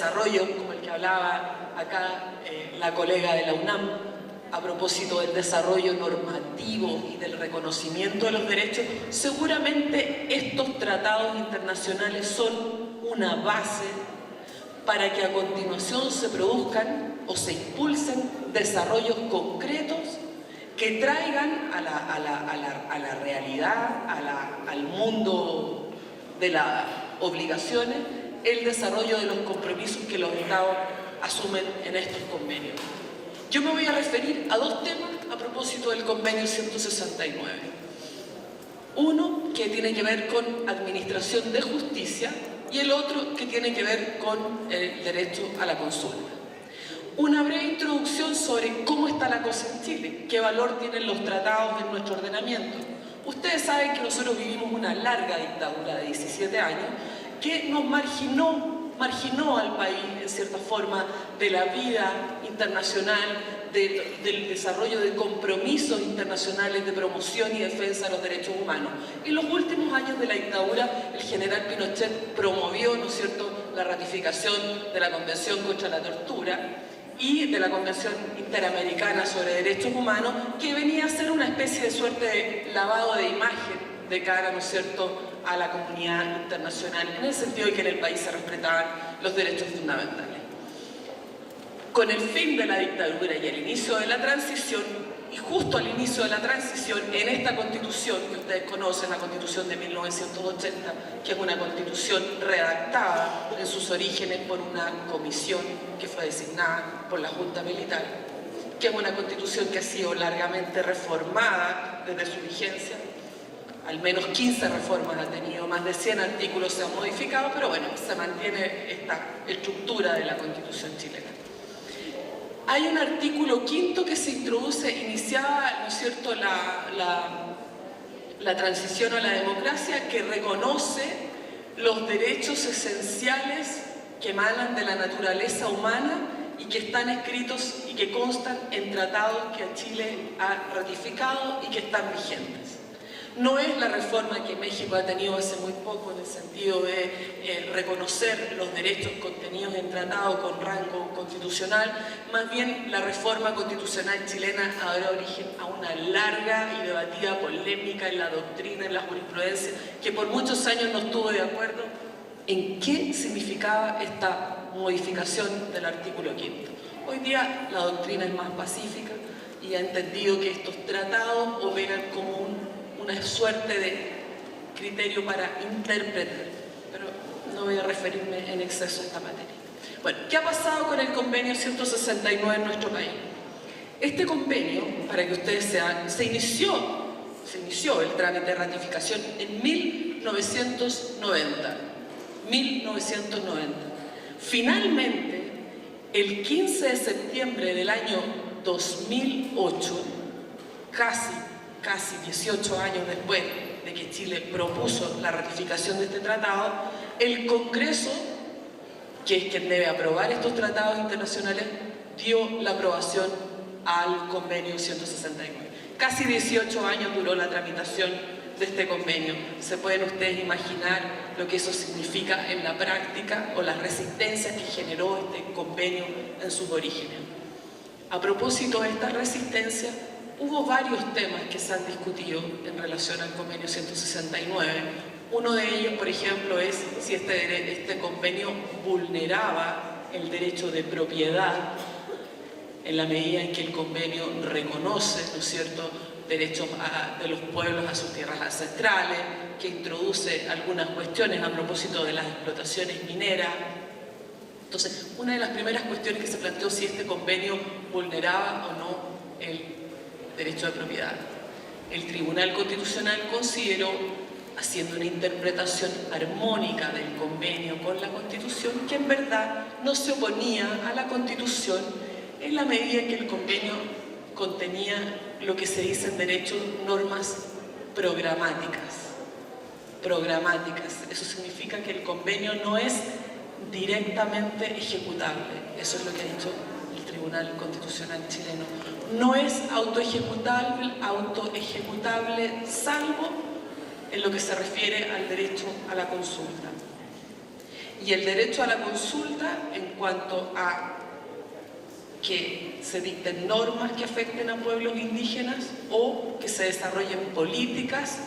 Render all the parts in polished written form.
desarrollo, como el que hablaba acá la colega de la UNAM, a propósito del desarrollo normativo y del reconocimiento de los derechos, seguramente estos tratados internacionales son una base para que a continuación se produzcan o se impulsen desarrollos concretos que traigan a la realidad, al mundo de las obligaciones, el desarrollo de los compromisos que los Estados asumen en estos convenios. Yo me voy a referir a dos temas a propósito del convenio 169. Uno que tiene que ver con administración de justicia y el otro que tiene que ver con el derecho a la consulta. Una breve introducción sobre cómo está la cosa en Chile, qué valor tienen los tratados en nuestro ordenamiento. Ustedes saben que nosotros vivimos una larga dictadura de 17 años que nos marginó al país, en cierta forma, de la vida internacional, del desarrollo de compromisos internacionales de promoción y defensa de los derechos humanos. En los últimos años de la dictadura, el general Pinochet promovió, ¿no es cierto?, la ratificación de la Convención contra la Tortura y de la Convención Interamericana sobre Derechos Humanos, que venía a ser una especie de suerte de lavado de imagen de cara, ¿no es cierto?, a la comunidad internacional, en el sentido de que en el país se respetaban los derechos fundamentales. Con el fin de la dictadura y el inicio de la transición, y justo al inicio de la transición, en esta Constitución que ustedes conocen, la Constitución de 1980, que es una Constitución redactada en sus orígenes por una comisión que fue designada por la Junta Militar, que es una Constitución que ha sido largamente reformada desde su vigencia. Al menos 15 reformas ha tenido, más de 100 artículos se han modificado, pero bueno, se mantiene esta estructura de la Constitución chilena. Hay un artículo 5 que se introduce, iniciada, ¿no es cierto?, la transición a la democracia, que reconoce los derechos esenciales que emanan de la naturaleza humana y que están escritos y que constan en tratados que Chile ha ratificado y que están vigentes. No es la reforma que México ha tenido hace muy poco en el sentido de reconocer los derechos contenidos en tratado con rango constitucional, más bien la reforma constitucional chilena ha dado origen a una larga y debatida polémica en la doctrina, en la jurisprudencia, que por muchos años no estuvo de acuerdo en qué significaba esta modificación del artículo 5. Hoy día la doctrina es más pacífica y ha entendido que estos tratados operan como una suerte de criterio para interpretar, pero no voy a referirme en exceso a esta materia. Bueno, ¿qué ha pasado con el convenio 169 en nuestro país? Este convenio, para que ustedes sepan, se inició el trámite de ratificación en 1990. Finalmente, el 15 de septiembre del año 2008, casi 18 años después de que Chile propuso la ratificación de este tratado, el Congreso, que es quien debe aprobar estos tratados internacionales, dio la aprobación al convenio 169. Casi 18 años duró la tramitación de este convenio. Se pueden ustedes imaginar lo que eso significa en la práctica o las resistencias que generó este convenio en sus orígenes. A propósito de esta resistencia, hubo varios temas que se han discutido en relación al convenio 169. Uno de ellos, por ejemplo, es si este convenio vulneraba el derecho de propiedad en la medida en que el convenio reconoce, ¿no es cierto?, derechos de los pueblos a sus tierras ancestrales, que introduce algunas cuestiones a propósito de las explotaciones mineras. Entonces, una de las primeras cuestiones que se planteó si este convenio vulneraba o no el derecho de propiedad. El Tribunal Constitucional consideró, haciendo una interpretación armónica del convenio con la Constitución, que en verdad no se oponía a la Constitución en la medida en que el convenio contenía lo que se dice en derecho normas programáticas. Eso significa que el convenio no es directamente ejecutable. Eso es lo que ha dicho el Tribunal Constitucional chileno. No es autoejecutable, salvo en lo que se refiere al derecho a la consulta. y el derecho a la consulta en cuanto a que se dicten normas que afecten a pueblos indígenas o que se desarrollen políticas,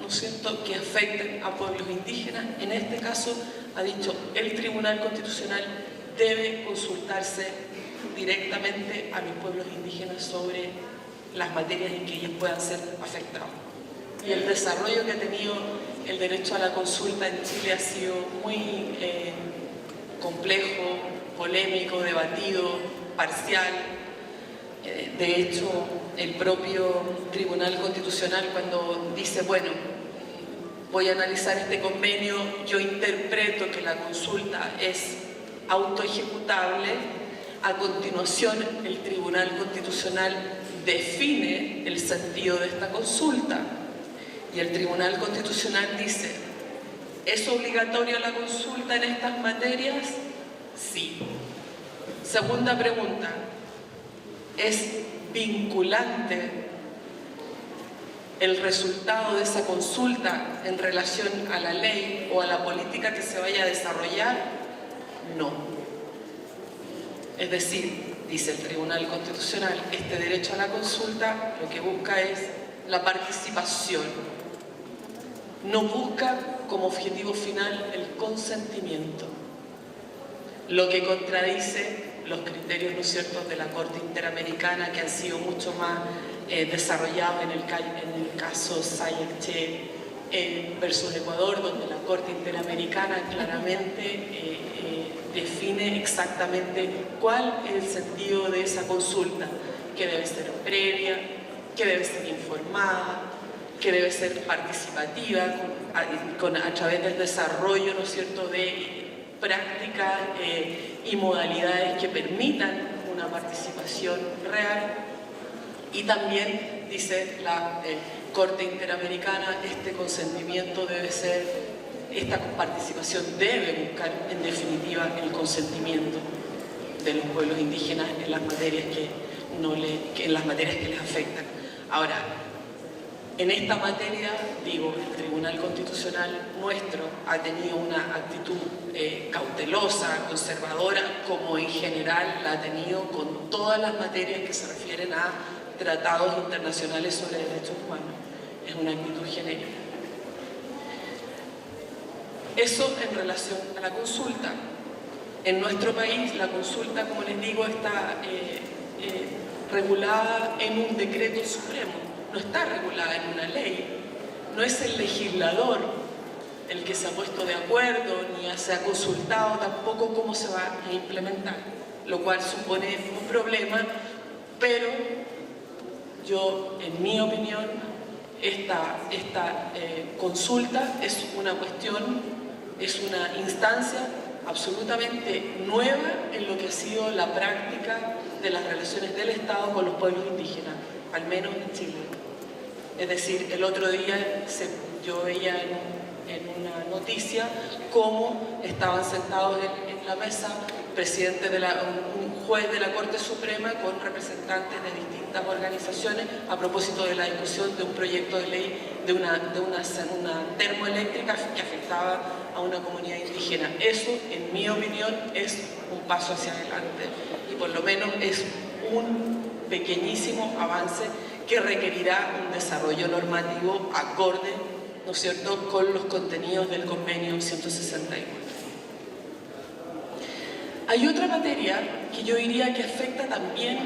¿no es cierto?, que afecten a pueblos indígenas. En este caso, ha dicho, el Tribunal Constitucional debe consultarse directamente a los pueblos indígenas sobre las materias en que ellos puedan ser afectados. Y el desarrollo que ha tenido el derecho a la consulta en Chile ha sido muy complejo, polémico, debatido, parcial. De hecho, el propio Tribunal Constitucional, cuando dice, bueno, voy a analizar este convenio, yo interpreto que la consulta es autoejecutable, a continuación el Tribunal Constitucional define el sentido de esta consulta y el Tribunal Constitucional dice, ¿es obligatoria la consulta en estas materias? Sí. Segunda pregunta, ¿es vinculante el resultado de esa consulta en relación a la ley o a la política que se vaya a desarrollar? No. Es decir, dice el Tribunal Constitucional, este derecho a la consulta lo que busca es la participación. No busca como objetivo final el consentimiento, lo que contradice los criterios, ¿no es cierto?, de la Corte Interamericana, que han sido mucho más desarrollados en el caso Sayek-Che versus Ecuador, donde la Corte Interamericana claramente define exactamente cuál es el sentido de esa consulta, que debe ser previa, que debe ser informada, que debe ser participativa, a través del desarrollo, ¿no es cierto?, de prácticas y modalidades que permitan una participación real. Y también, dice la Corte Interamericana, este consentimiento debe ser, esta participación debe buscar en definitiva el consentimiento de los pueblos indígenas en las materias en las materias que les afectan. Ahora, en esta materia, digo, el Tribunal Constitucional nuestro ha tenido una actitud cautelosa, conservadora, como en general la ha tenido con todas las materias que se refieren a tratados internacionales sobre derechos humanos. Es una actitud genérica. Eso en relación a la consulta. En nuestro país la consulta, como les digo, está regulada en un decreto supremo. No está regulada en una ley, no es el legislador el que se ha puesto de acuerdo, ni se ha consultado tampoco cómo se va a implementar, lo cual supone un problema, pero yo, en mi opinión, esta consulta es una cuestión, es una instancia absolutamente nueva en lo que ha sido la práctica de las relaciones del Estado con los pueblos indígenas, al menos en Chile. Es decir, el otro día yo veía en una noticia cómo estaban sentados en la mesa un juez de la Corte Suprema con representantes de distintas organizaciones a propósito de la discusión de un proyecto de ley de una termoeléctrica que afectaba a una comunidad indígena. Eso, en mi opinión, es un paso hacia adelante y por lo menos es un pequeñísimo avance que requerirá un desarrollo normativo acorde, ¿no es cierto?, con los contenidos del convenio 169. Hay otra materia que yo diría que afecta también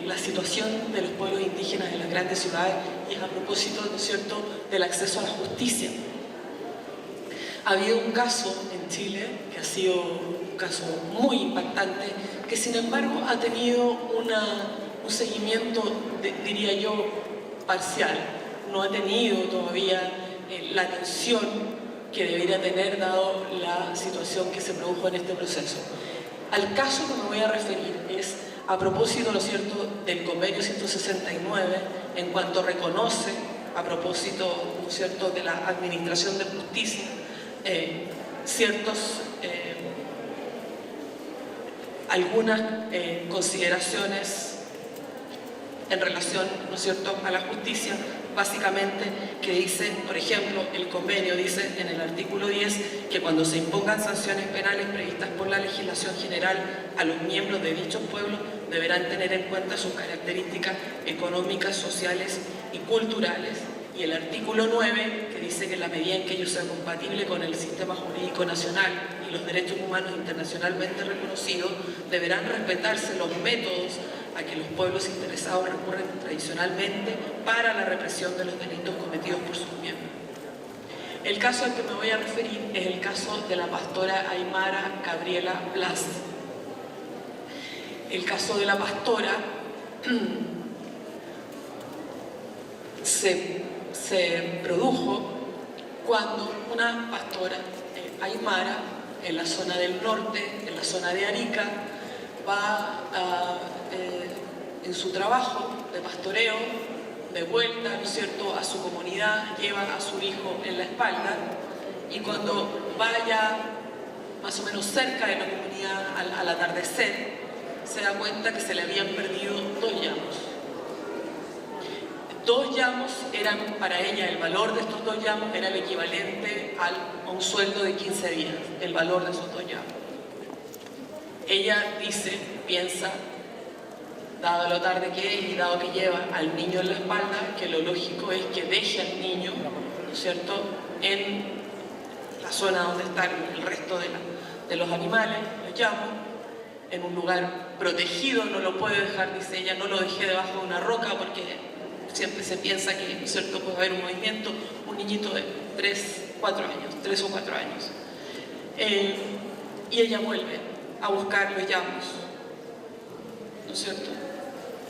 la situación de los pueblos indígenas en las grandes ciudades y es a propósito, ¿no es cierto?, del acceso a la justicia. Ha habido un caso en Chile que ha sido un caso muy impactante, que sin embargo ha tenido un seguimiento, diría yo, parcial. No ha tenido todavía la atención que debería tener dado la situación que se produjo en este proceso. Al caso que me voy a referir es a propósito, ¿no es cierto?, del convenio 169, en cuanto reconoce, a propósito, ¿no es cierto?, de la administración de justicia, algunas consideraciones en relación, ¿no es cierto?, a la justicia básicamente, que dice, por ejemplo, el convenio dice en el artículo 10 que cuando se impongan sanciones penales previstas por la legislación general a los miembros de dichos pueblos deberán tener en cuenta sus características económicas, sociales y culturales. Y el artículo 9, que dice que en la medida en que ello sea compatible con el sistema jurídico nacional y los derechos humanos internacionalmente reconocidos, deberán respetarse los métodos a que los pueblos interesados recurren tradicionalmente para la represión de los delitos cometidos por sus miembros. El caso al que me voy a referir es el caso de la pastora Aymara Gabriela Blas. El caso de la pastora se produjo cuando una pastora aymara en la zona del norte, en la zona de Arica, va en su trabajo de pastoreo, de vuelta, ¿no es cierto?, a su comunidad, lleva a su hijo en la espalda, y cuando vaya más o menos cerca de la comunidad al atardecer, se da cuenta que se le habían perdido 2 llamos. 2 llamos eran para ella, el valor de estos 2 llamos era el equivalente a un sueldo de 15 días, el valor de esos 2 llamos. Ella dice, piensa, dado lo tarde que es y dado que lleva al niño en la espalda, que lo lógico es que deje al niño, ¿no es cierto?, en la zona donde están el resto de los animales, los llamos, en un lugar protegido, no lo puede dejar, dice ella, no lo dejé debajo de una roca porque siempre se piensa que, ¿no es cierto?, puede haber un movimiento, un niñito de 3 o 4 años. Y ella vuelve a buscar los llamos, ¿no es cierto?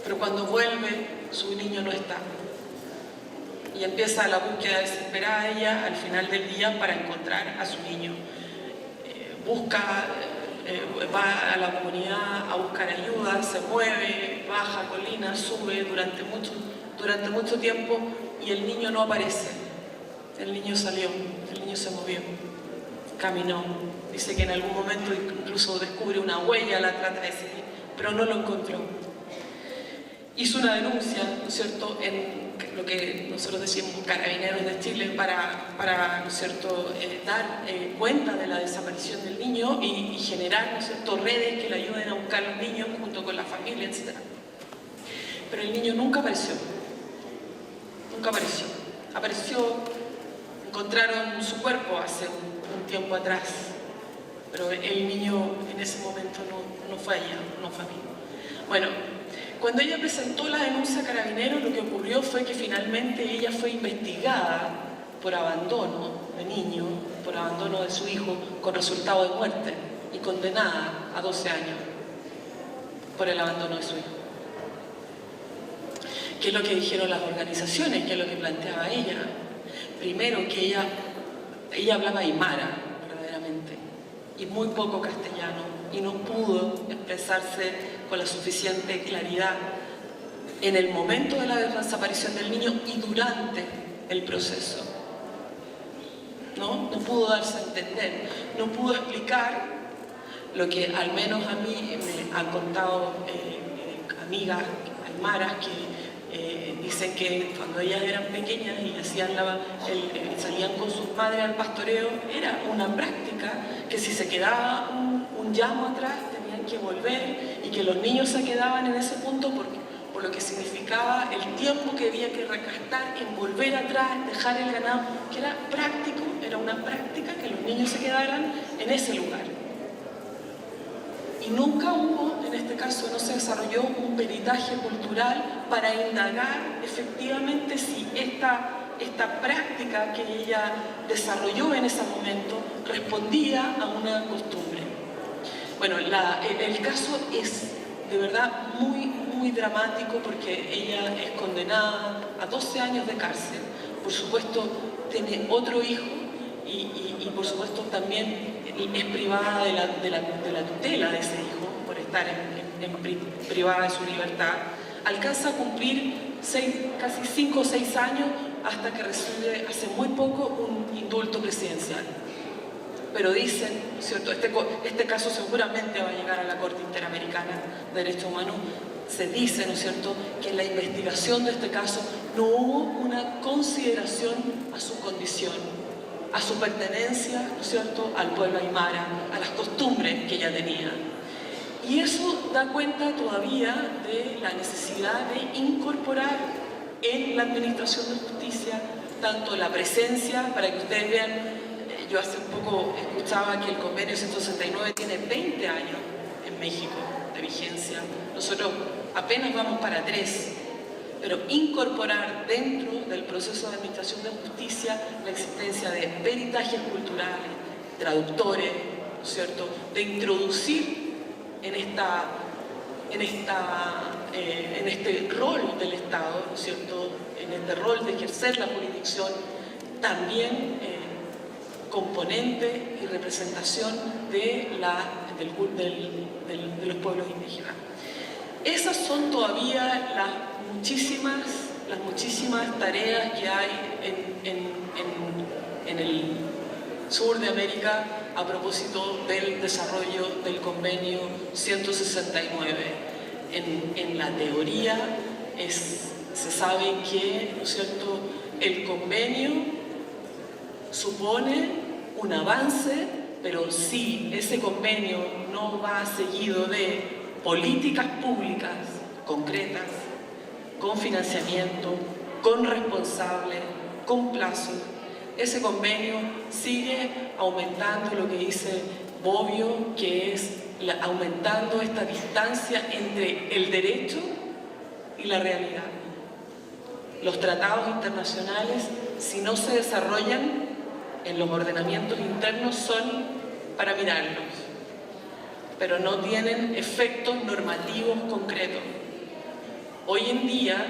Pero cuando vuelve, su niño no está. Y empieza la búsqueda desesperada ella al final del día para encontrar a su niño. Va a la comunidad a buscar ayuda, se mueve, baja colinas, sube durante mucho tiempo y el niño no aparece. El niño salió, el niño se movió, caminó. Dice que en algún momento incluso descubre una huella, la trata de seguir, pero no lo encontró. Hizo una denuncia, ¿no es cierto?, en lo que nosotros decimos Carabineros de Chile para ¿no es cierto?, dar cuenta de la desaparición del niño y generar, ¿no es cierto?, redes que le ayuden a buscar a los niños junto con la familia, etc. Pero el niño nunca apareció. Nunca apareció. Encontraron su cuerpo hace un tiempo atrás, pero el niño en ese momento no fue allá, no fue a mí. Bueno, cuando ella presentó la denuncia a Carabineros, lo que ocurrió fue que finalmente ella fue investigada por abandono de niño, por abandono de su hijo, con resultado de muerte, y condenada a 12 años por el abandono de su hijo. ¿Qué es lo que dijeron las organizaciones? ¿Qué es lo que planteaba ella? Primero, que ella hablaba aymara, verdaderamente, y muy poco castellano, y no pudo expresarse con la suficiente claridad en el momento de la desaparición del niño y durante el proceso. No pudo darse a entender, no pudo explicar lo que al menos a mí me han contado amigas aymaras que dicen que cuando ellas eran pequeñas y salían con sus madres al pastoreo, era una práctica que si se quedaba un llamo atrás tenían que volver y que los niños se quedaban en ese punto por lo que significaba el tiempo que había que recastar en volver atrás, dejar el ganado, que era práctico, era una práctica que los niños se quedaran en ese lugar. Y nunca hubo, en este caso no se desarrolló un peritaje cultural para indagar efectivamente si esta práctica que ella desarrolló en ese momento respondía a una costumbre. Bueno, el caso es de verdad muy dramático porque ella es condenada a 12 años de cárcel. Por supuesto, tiene otro hijo y por supuesto también es privada de la tutela de ese hijo por estar privada de su libertad. Alcanza a cumplir casi 5 o 6 años hasta que recibe hace muy poco un indulto presidencial. Pero dicen, ¿no es cierto?, este caso seguramente va a llegar a la Corte Interamericana de Derechos Humanos. Se dice, ¿no es cierto?, que en la investigación de este caso no hubo una consideración a su condición, a su pertenencia, ¿no es cierto?, al pueblo aymara, a las costumbres que ella tenía. Y eso da cuenta todavía de la necesidad de incorporar en la administración de justicia tanto la presencia, para que ustedes vean, yo hace un poco escuchaba que el convenio 169 tiene 20 años en México de vigencia, nosotros apenas vamos para 3, pero incorporar dentro del proceso de administración de justicia la existencia de peritajes culturales, traductores, ¿no es cierto?, de introducir en este rol del Estado, ¿no es cierto?, en este rol de ejercer la jurisdicción, también componente y representación de los pueblos indígenas. Esas son todavía las muchísimas tareas que hay en el sur de América a propósito del desarrollo del convenio 169. En la teoría se sabe que, ¿no es cierto?, el convenio supone un avance, pero si ese convenio no va seguido de políticas públicas concretas, con financiamiento, con responsables, con plazos, ese convenio sigue aumentando lo que dice Bobbio, que es aumentando esta distancia entre el derecho y la realidad. Los tratados internacionales, si no se desarrollan en los ordenamientos internos, son para mirarlos, pero no tienen efectos normativos concretos. Hoy en día,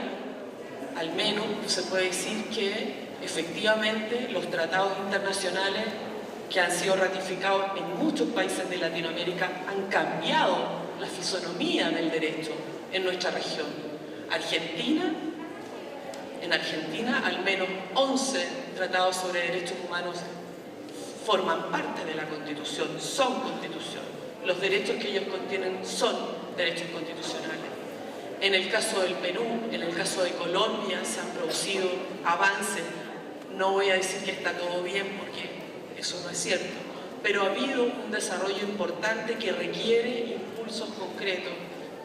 al menos, se puede decir que efectivamente los tratados internacionales que han sido ratificados en muchos países de Latinoamérica han cambiado la fisonomía del derecho en nuestra región. En Argentina, al menos 11 tratados sobre derechos humanos forman parte de la Constitución, son Constitución. Los derechos que ellos contienen son derechos constitucionales. En el caso del Perú, en el caso de Colombia, se han producido avances. No voy a decir que está todo bien, porque eso no es cierto, pero ha habido un desarrollo importante que requiere impulsos concretos,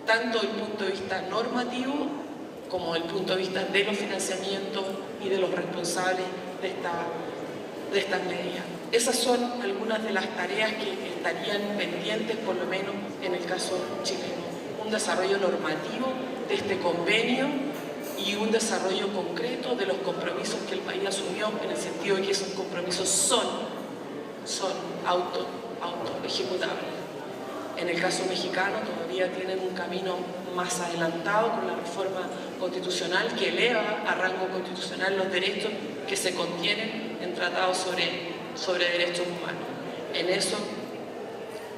tanto desde el punto de vista normativo como desde el punto de vista de los financiamientos y de los responsables de estas medidas. Esas son algunas de las tareas que estarían pendientes, por lo menos en el caso chileno. Un desarrollo normativo de este convenio y un desarrollo concreto de los compromisos que el país asumió, en el sentido de que esos compromisos son auto ejecutables. En el caso mexicano todavía tienen un camino más adelantado con la reforma constitucional que eleva a rango constitucional los derechos que se contienen en tratados sobre derechos humanos. En eso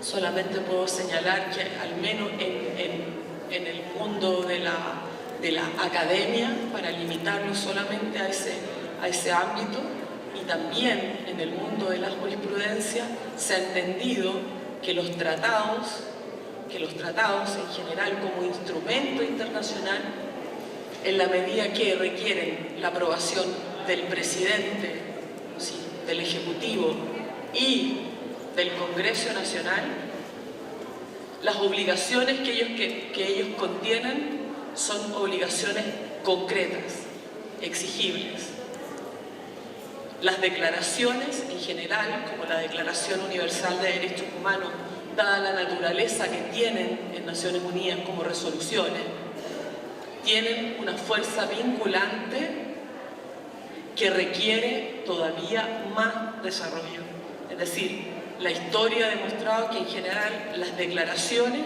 solamente puedo señalar que al menos en el mundo de la academia, para limitarlo solamente a ese ámbito, y también en el mundo de la jurisprudencia, se ha entendido que los tratados en general como instrumento internacional, en la medida que requieren la aprobación del presidente, ¿sí?, del Ejecutivo y del Congreso Nacional, las obligaciones que ellos contienen son obligaciones concretas, exigibles. Las declaraciones en general, como la Declaración Universal de Derechos Humanos, dada la naturaleza que tienen en Naciones Unidas como resoluciones, tienen una fuerza vinculante que requiere todavía más desarrollo. Es decir, la historia ha demostrado que en general las declaraciones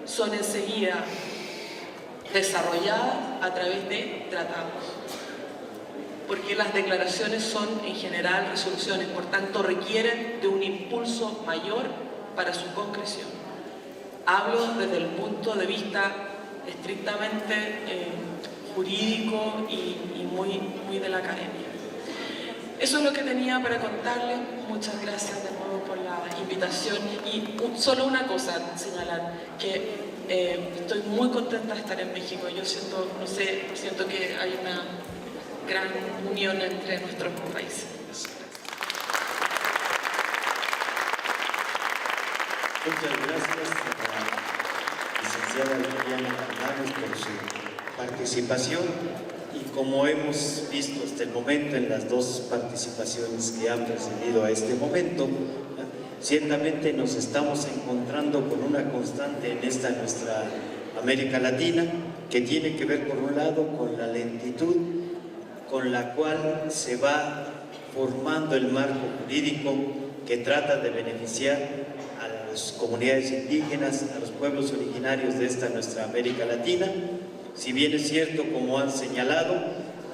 son enseguida desarrolladas a través de tratados, porque las declaraciones son en general resoluciones, por tanto requieren de un impulso mayor para su concreción. Hablo desde el punto de vista estrictamente jurídico y muy de la academia. Eso es lo que tenía para contarles. Muchas gracias de nuevo por la invitación. Y solo una cosa señalar, que estoy muy contenta de estar en México. Yo siento que hay gran unión entre nuestros países. Muchas gracias a la licenciada Liliana Hernández por su participación, y como hemos visto hasta el momento en las dos participaciones que han precedido a este momento, ciertamente nos estamos encontrando con una constante en esta nuestra América Latina, que tiene que ver por un lado con la lentitud con la cual se va formando el marco jurídico que trata de beneficiar a las comunidades indígenas, a los pueblos originarios de esta nuestra América Latina. Si bien es cierto, como han señalado,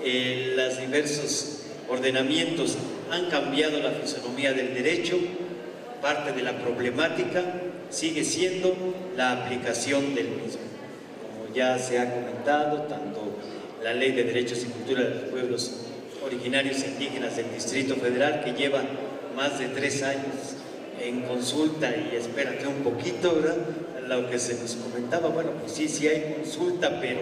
los diversos ordenamientos han cambiado la fisonomía del derecho, parte de la problemática sigue siendo la aplicación del mismo. Como ya se ha comentado, tanto la Ley de Derechos y Cultura de los Pueblos Originarios e Indígenas del Distrito Federal, que lleva más de 3 años en consulta, y espérate un poquito, ¿verdad? Lo que se nos comentaba, bueno, pues sí hay consulta, pero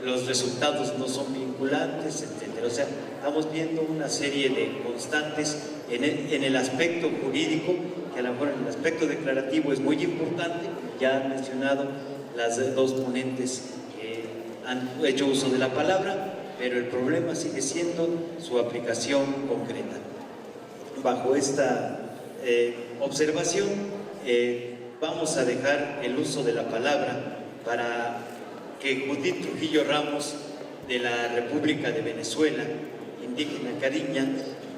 los resultados no son vinculantes, etc. O sea, estamos viendo una serie de constantes en el aspecto jurídico, que a lo mejor en el aspecto declarativo es muy importante, como ya han mencionado las dos ponentes que han hecho uso de la palabra, pero el problema sigue siendo su aplicación concreta. Bajo esta observación, vamos a dejar el uso de la palabra para que Judith Trujillo Ramos, de la República de Venezuela, indígena cariña,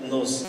nos